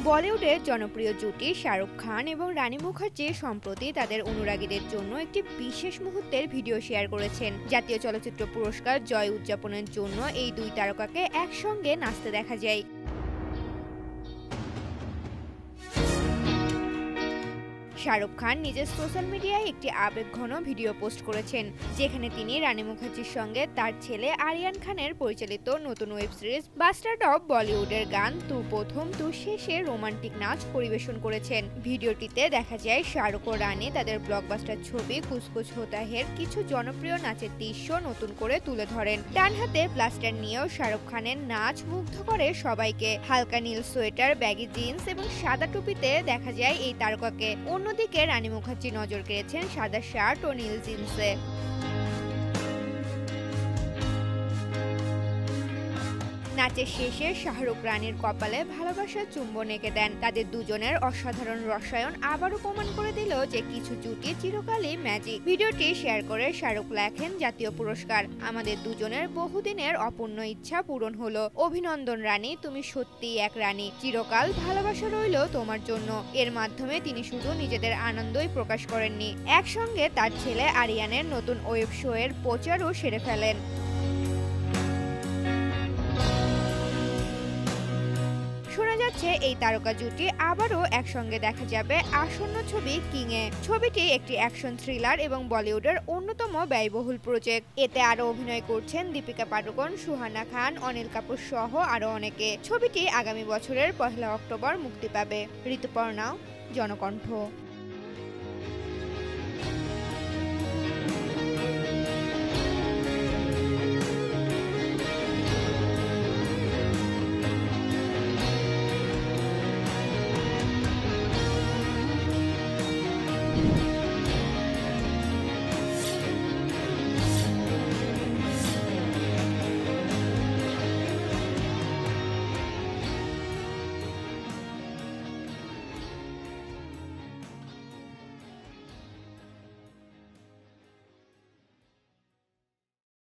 বলিউডের জনপ্রিয় জুটি শাহরুখ খান এবং রানী মুখার্জি সম্প্রতি তাদের অনুরাগীদের জন্য একটি বিশেষ মুহূর্তের ভিডিও শেয়ার করেছেন। জাতীয় চলচ্চিত্র পুরস্কার জয় উদযাপনের জন্য এই দুই তারকাকে একসঙ্গে নাচতে দেখা যায়। শাহরুখ খান নিজের সোশ্যাল মিডিয়ায় একটি আবেগঘন ভিডিও পোস্ট করেছেন, যেখানে তিনি রানী মুখার্জির সঙ্গে তার ছেলে আরিয়ান খানের পরিচালিত নতুন ওয়েব সিরিজ বাস্টার্ড অফ বলিউডের গান তু প্রথম তু শেষে রোমান্টিক নাচ পরিবেশন করেছেন। ভিডিওটিতে দেখা যায় শাহরুখ ও রানী তাদের ব্লকবাস্টার ছবি কুছ কুছ হোতা হের কিছু জনপ্রিয় নাচের দৃশ্য নতুন করে তুলে ধরেন। ডান হাতে ব্লাস্টার নিয়েও শাহরুখ খানের নাচ মুগ্ধ করে সবাইকে। হালকা নীল সোয়েটার, ব্যাগি জিন্স এবং সাদা টুপিতে দেখা যায় এই তারকাকে। অন্যদিকে রানী মুখার্জি নজর কেড়েছেন সাদা শার্ট ও নীল জিন্সে। নাচের শেষে শাহরুখ রানীর কপালে ভালোবাসার চুম্বন এঁকে দেন। তাদের দুজনের অসাধারণ রসায়ন আবারও প্রমাণ করে দিল যে কিছু জুটি চিরকালই ম্যাজিক। ভিডিওটি শেয়ার করে শাহরুখ লেখেন, জাতীয় পুরস্কার, আমাদের দুজনের বহুদিনের অপূর্ণ ইচ্ছা পূরণ হলো। অভিনন্দন রানী, তুমি সত্যিই এক রানী। চিরকাল ভালোবাসা রইল তোমার জন্য। এর মাধ্যমে তিনি শুধু নিজেদের আনন্দই প্রকাশ করেননি, একসঙ্গে তার ছেলে আরিয়ানের নতুন ওয়েব শো এর প্রচারও সেরে ফেলেন। শোনা যাচ্ছে এই তারকা জুটি আবারও একসঙ্গে দেখা যাবে আসন্ন ছবি কিং এ। ছবিটি একটি অ্যাকশন থ্রিলার এবং বলিউডের অন্যতম ব্যয়বহুল প্রজেক্ট। এতে আরও অভিনয় করছেন দীপিকা পাডুকোন, সুহানা খান, অনিল কাপুর সহ আরও অনেকে। ছবিটি আগামী বছরের 1 অক্টোবর মুক্তি পাবে। ঋতুপর্ণা, জনকণ্ঠ।